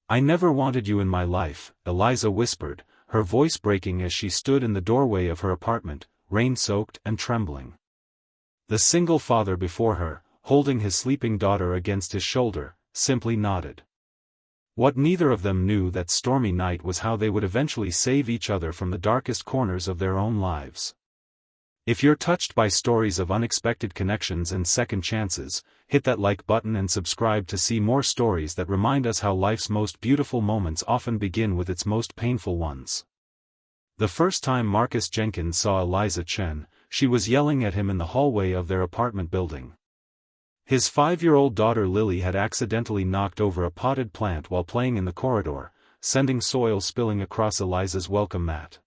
"I never wanted you in my life," Eliza whispered, her voice breaking as she stood in the doorway of her apartment, rain-soaked and trembling. The single father before her, holding his sleeping daughter against his shoulder, simply nodded. What neither of them knew that stormy night was how they would eventually save each other from the darkest corners of their own lives. If you're touched by stories of unexpected connections and second chances, hit that like button and subscribe to see more stories that remind us how life's most beautiful moments often begin with its most painful ones. The first time Marcus Jenkins saw Eliza Chen, she was yelling at him in the hallway of their apartment building. His 5-year-old daughter Lily had accidentally knocked over a potted plant while playing in the corridor, sending soil spilling across Eliza's welcome mat.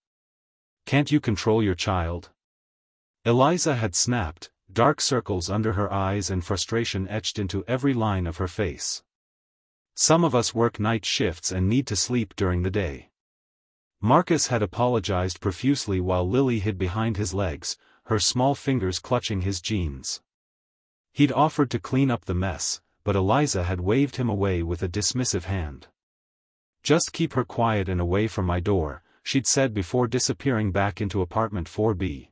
"Can't you control your child?" Eliza had snapped, dark circles under her eyes and frustration etched into every line of her face. "Some of us work night shifts and need to sleep during the day." Marcus had apologized profusely while Lily hid behind his legs, her small fingers clutching his jeans. He'd offered to clean up the mess, but Eliza had waved him away with a dismissive hand. "Just keep her quiet and away from my door," she'd said before disappearing back into apartment 4B.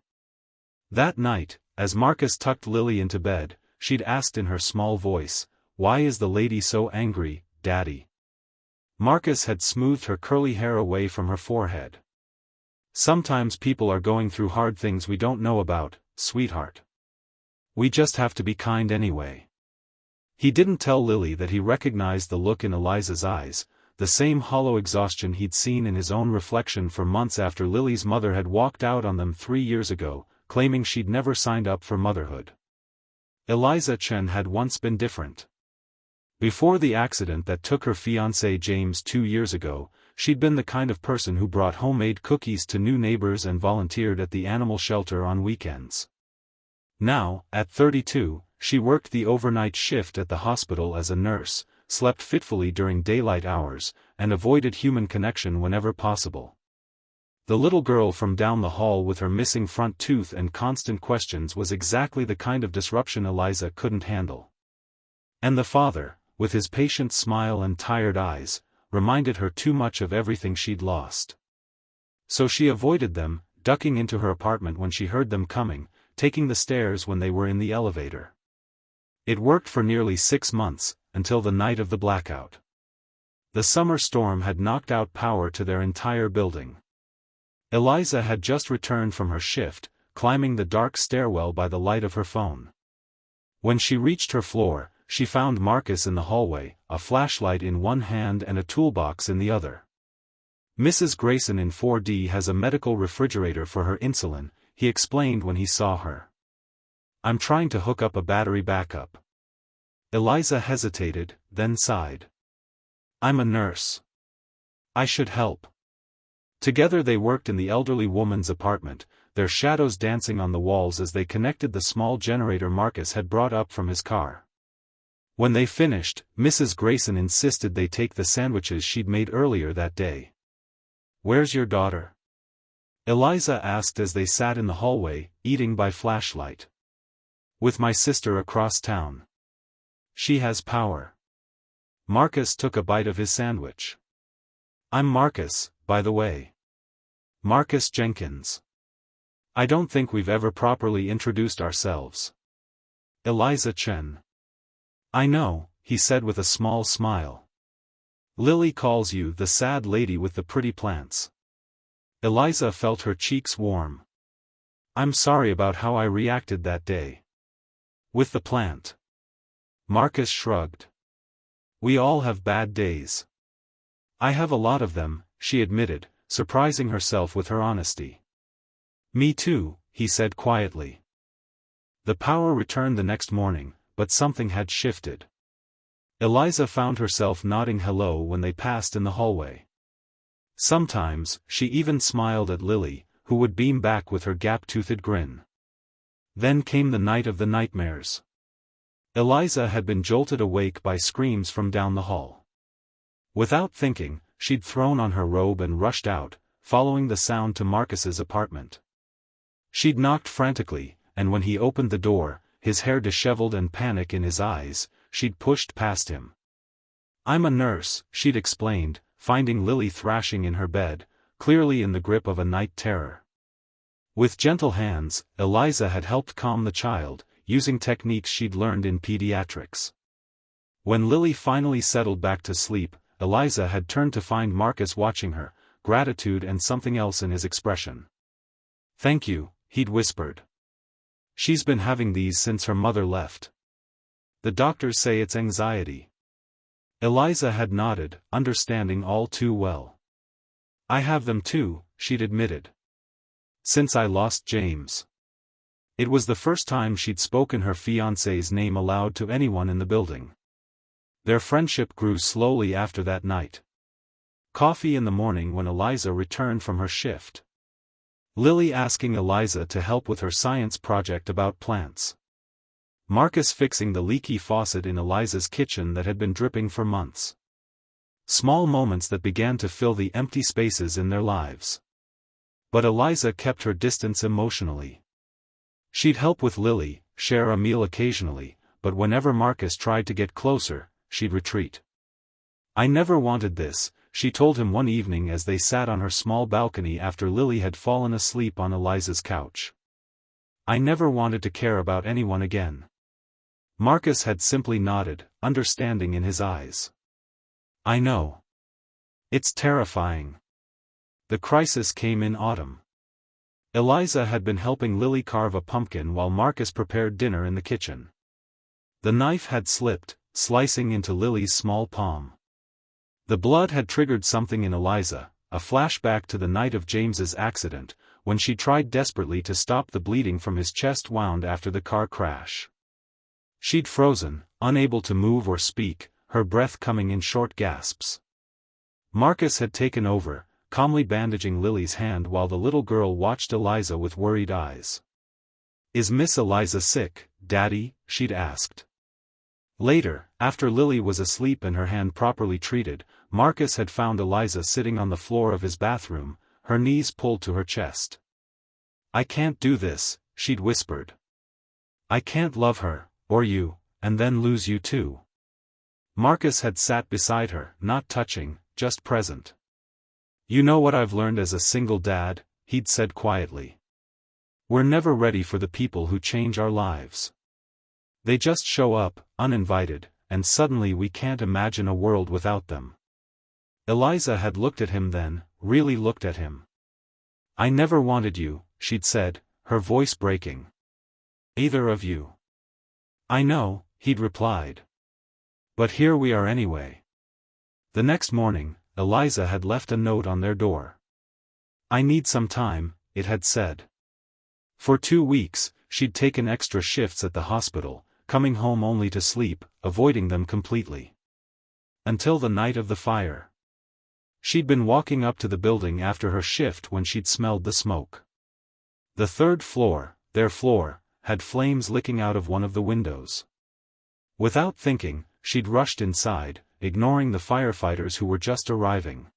That night, as Marcus tucked Lily into bed, she'd asked in her small voice, "Why is the lady so angry, Daddy?" Marcus had smoothed her curly hair away from her forehead. "Sometimes people are going through hard things we don't know about, sweetheart. We just have to be kind anyway." He didn't tell Lily that he recognized the look in Eliza's eyes, the same hollow exhaustion he'd seen in his own reflection for months after Lily's mother had walked out on them 3 years ago, claiming she'd never signed up for motherhood. Eliza Chen had once been different. Before the accident that took her fiancé James 2 years ago, she'd been the kind of person who brought homemade cookies to new neighbors and volunteered at the animal shelter on weekends. Now, at 32, she worked the overnight shift at the hospital as a nurse, slept fitfully during daylight hours, and avoided human connection whenever possible. The little girl from down the hall with her missing front tooth and constant questions was exactly the kind of disruption Eliza couldn't handle. And the father, with his patient smile and tired eyes, reminded her too much of everything she'd lost. So she avoided them, ducking into her apartment when she heard them coming, taking the stairs when they were in the elevator. It worked for nearly 6 months, until the night of the blackout. The summer storm had knocked out power to their entire building. Eliza had just returned from her shift, climbing the dark stairwell by the light of her phone. When she reached her floor, she found Marcus in the hallway, a flashlight in one hand and a toolbox in the other. "Mrs. Grayson in 4D has a medical refrigerator for her insulin," he explained when he saw her. "I'm trying to hook up a battery backup." Eliza hesitated, then sighed. "I'm a nurse. I should help." Together they worked in the elderly woman's apartment, their shadows dancing on the walls as they connected the small generator Marcus had brought up from his car. When they finished, Mrs. Grayson insisted they take the sandwiches she'd made earlier that day. "Where's your daughter?" Eliza asked as they sat in the hallway, eating by flashlight. "With my sister across town. She has power." Marcus took a bite of his sandwich. "I'm Marcus, by the way. Marcus Jenkins. I don't think we've ever properly introduced ourselves." "Eliza Chen." "I know," he said with a small smile. "Lily calls you the sad lady with the pretty plants." Eliza felt her cheeks warm. "I'm sorry about how I reacted that day. With the plant." Marcus shrugged. "We all have bad days." "I have a lot of them," she admitted, surprising herself with her honesty. "Me too," he said quietly. The power returned the next morning, but something had shifted. Eliza found herself nodding hello when they passed in the hallway. Sometimes, she even smiled at Lily, who would beam back with her gap-toothed grin. Then came the night of the nightmares. Eliza had been jolted awake by screams from down the hall. Without thinking, she'd thrown on her robe and rushed out, following the sound to Marcus's apartment. She'd knocked frantically, and when he opened the door, his hair disheveled and panic in his eyes, she'd pushed past him. "I'm a nurse," she'd explained, finding Lily thrashing in her bed, clearly in the grip of a night terror. With gentle hands, Eliza had helped calm the child, using techniques she'd learned in pediatrics. When Lily finally settled back to sleep, Eliza had turned to find Marcus watching her, gratitude and something else in his expression. "Thank you," he'd whispered. "She's been having these since her mother left. The doctors say it's anxiety." Eliza had nodded, understanding all too well. "I have them too," she'd admitted. "Since I lost James." It was the first time she'd spoken her fiancé's name aloud to anyone in the building. Their friendship grew slowly after that night. Coffee in the morning when Eliza returned from her shift. Lily asking Eliza to help with her science project about plants. Marcus fixing the leaky faucet in Eliza's kitchen that had been dripping for months. Small moments that began to fill the empty spaces in their lives. But Eliza kept her distance emotionally. She'd help with Lily, share a meal occasionally, but whenever Marcus tried to get closer, she'd retreat. "I never wanted this," she told him one evening as they sat on her small balcony after Lily had fallen asleep on Eliza's couch. "I never wanted to care about anyone again." Marcus had simply nodded, understanding in his eyes. "I know. It's terrifying." The crisis came in autumn. Eliza had been helping Lily carve a pumpkin while Marcus prepared dinner in the kitchen. The knife had slipped, slicing into Lily's small palm. The blood had triggered something in Eliza, a flashback to the night of James's accident, when she tried desperately to stop the bleeding from his chest wound after the car crash. She'd frozen, unable to move or speak, her breath coming in short gasps. Marcus had taken over, calmly bandaging Lily's hand while the little girl watched Eliza with worried eyes. "Is Miss Eliza sick, Daddy?" she'd asked. Later, after Lily was asleep and her hand properly treated, Marcus had found Eliza sitting on the floor of his bathroom, her knees pulled to her chest. "I can't do this," she'd whispered. "I can't love her, or you, and then lose you too." Marcus had sat beside her, not touching, just present. "You know what I've learned as a single dad," he'd said quietly. "We're never ready for the people who change our lives. They just show up, uninvited, and suddenly we can't imagine a world without them." Eliza had looked at him then, really looked at him. "I never wanted you," she'd said, her voice breaking. "Either of you." "I know," he'd replied. "But here we are anyway." The next morning, Eliza had left a note on their door. "I need some time," it had said. For 2 weeks, she'd taken extra shifts at the hospital, coming home only to sleep, avoiding them completely. Until the night of the fire. She'd been walking up to the building after her shift when she'd smelled the smoke. The third floor, their floor, had flames licking out of one of the windows. Without thinking, she'd rushed inside, ignoring the firefighters who were just arriving.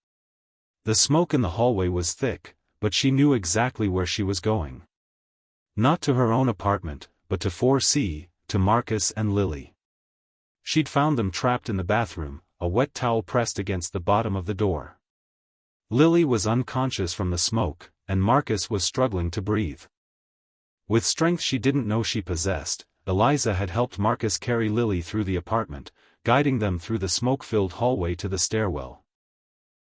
The smoke in the hallway was thick, but she knew exactly where she was going. Not to her own apartment, but to 4C, to Marcus and Lily. She'd found them trapped in the bathroom, a wet towel pressed against the bottom of the door. Lily was unconscious from the smoke, and Marcus was struggling to breathe. With strength she didn't know she possessed, Eliza had helped Marcus carry Lily through the apartment, guiding them through the smoke-filled hallway to the stairwell.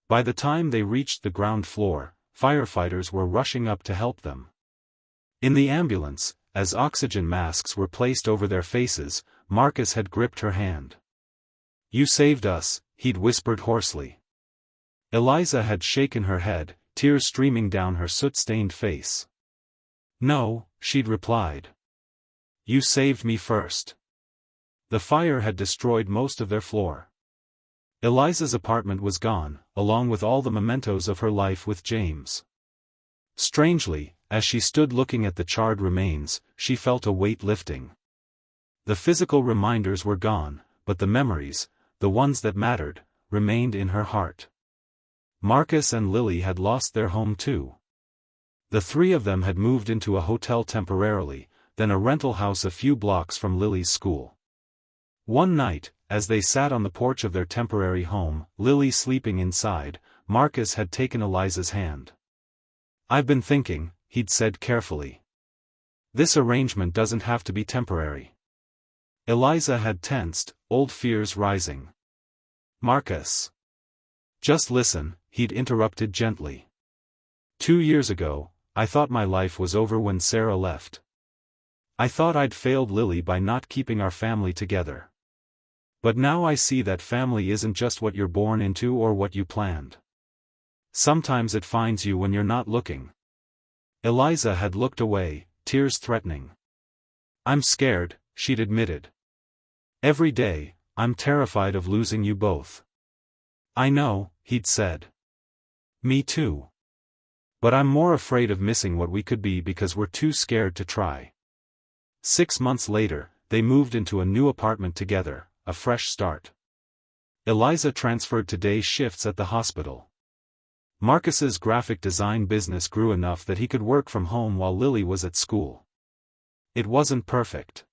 By the time they reached the ground floor, firefighters were rushing up to help them. In the ambulance, as oxygen masks were placed over their faces, Marcus had gripped her hand. "You saved us," he'd whispered hoarsely. Eliza had shaken her head, tears streaming down her soot-stained face. "No," she'd replied. "You saved me first." The fire had destroyed most of their floor. Eliza's apartment was gone, along with all the mementos of her life with James. Strangely, as she stood looking at the charred remains, she felt a weight lifting. The physical reminders were gone, but the memories, the ones that mattered, remained in her heart. Marcus and Lily had lost their home too. The three of them had moved into a hotel temporarily, then a rental house a few blocks from Lily's school. One night, as they sat on the porch of their temporary home, Lily sleeping inside, Marcus had taken Eliza's hand. "I've been thinking," he'd said carefully. "This arrangement doesn't have to be temporary." Eliza had tensed, old fears rising. "Marcus. Just listen," he'd interrupted gently. "2 years ago, I thought my life was over when Sarah left. I thought I'd failed Lily by not keeping our family together. But now I see that family isn't just what you're born into or what you planned. Sometimes it finds you when you're not looking." Eliza had looked away, tears threatening. "I'm scared," she'd admitted. "Every day, I'm terrified of losing you both." "I know," he'd said. "Me too. But I'm more afraid of missing what we could be because we're too scared to try." 6 months later, they moved into a new apartment together, a fresh start. Eliza transferred to day shifts at the hospital. Marcus's graphic design business grew enough that he could work from home while Lily was at school. It wasn't perfect.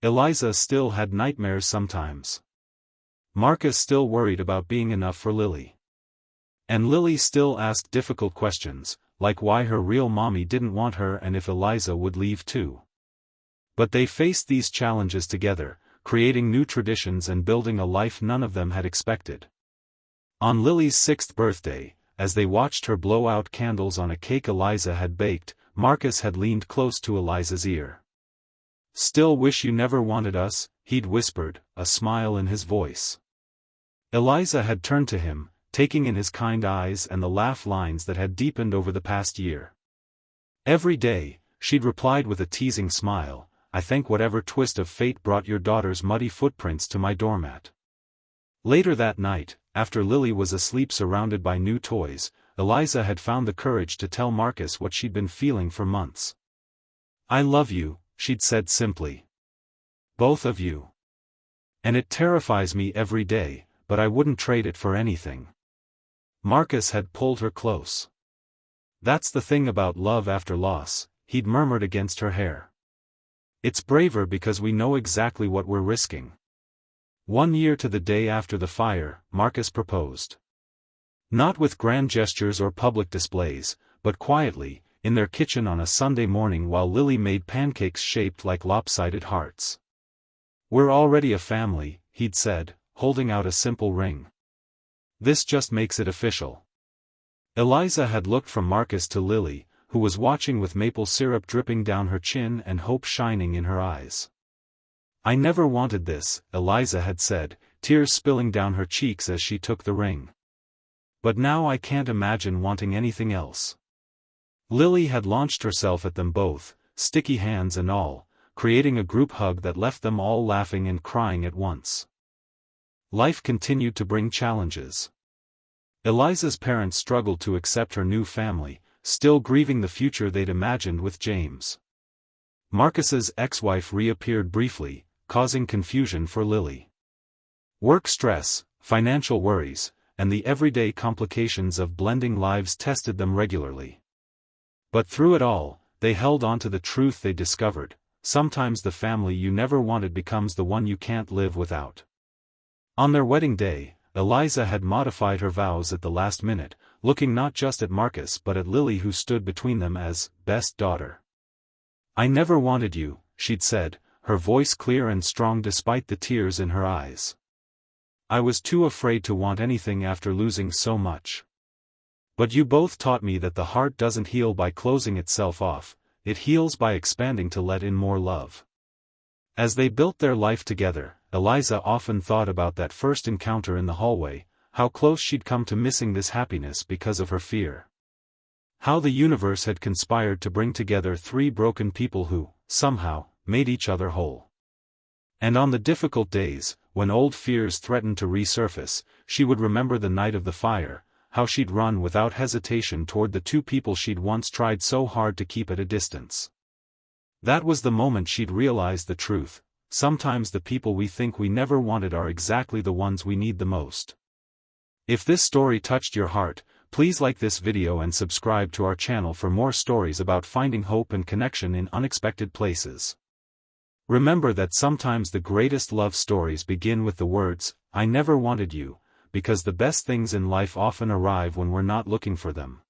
Eliza still had nightmares sometimes. Marcus still worried about being enough for Lily. And Lily still asked difficult questions, like why her real mommy didn't want her and if Eliza would leave too. But they faced these challenges together, creating new traditions and building a life none of them had expected. On Lily's 6th birthday, as they watched her blow out candles on a cake Eliza had baked, Marcus had leaned close to Eliza's ear. "Still wish you never wanted us," he'd whispered, a smile in his voice. Eliza had turned to him, taking in his kind eyes and the laugh lines that had deepened over the past year. Every day, she'd replied with a teasing smile, "I thank whatever twist of fate brought your daughter's muddy footprints to my doormat." Later that night, after Lily was asleep surrounded by new toys, Eliza had found the courage to tell Marcus what she'd been feeling for months. "I love you," she'd said simply. "Both of you. And it terrifies me every day, but I wouldn't trade it for anything." Marcus had pulled her close. "That's the thing about love after loss," he'd murmured against her hair. "It's braver because we know exactly what we're risking." 1 year to the day after the fire, Marcus proposed. Not with grand gestures or public displays, but quietly, in their kitchen on a Sunday morning while Lily made pancakes shaped like lopsided hearts. "We're already a family," he'd said, holding out a simple ring. "This just makes it official." Eliza had looked from Marcus to Lily, who was watching with maple syrup dripping down her chin and hope shining in her eyes. "I never wanted this," Eliza had said, tears spilling down her cheeks as she took the ring. "But now I can't imagine wanting anything else." Lily had launched herself at them both, sticky hands and all, creating a group hug that left them all laughing and crying at once. Life continued to bring challenges. Eliza's parents struggled to accept her new family, still grieving the future they'd imagined with James. Marcus's ex-wife reappeared briefly, causing confusion for Lily. Work stress, financial worries, and the everyday complications of blending lives tested them regularly. But through it all, they held on to the truth they discovered: sometimes the family you never wanted becomes the one you can't live without. On their wedding day, Eliza had modified her vows at the last minute, looking not just at Marcus but at Lily, who stood between them as best daughter. "I never wanted you," she'd said, her voice clear and strong despite the tears in her eyes. "I was too afraid to want anything after losing so much. But you both taught me that the heart doesn't heal by closing itself off, it heals by expanding to let in more love." As they built their life together, Eliza often thought about that first encounter in the hallway, how close she'd come to missing this happiness because of her fear. How the universe had conspired to bring together 3 broken people who, somehow, made each other whole. And on the difficult days, when old fears threatened to resurface, she would remember the night of the fire, how she'd run without hesitation toward the 2 people she'd once tried so hard to keep at a distance. That was the moment she'd realized the truth: sometimes the people we think we never wanted are exactly the ones we need the most. If this story touched your heart, please like this video and subscribe to our channel for more stories about finding hope and connection in unexpected places. Remember that sometimes the greatest love stories begin with the words, "I never wanted you," because the best things in life often arrive when we're not looking for them.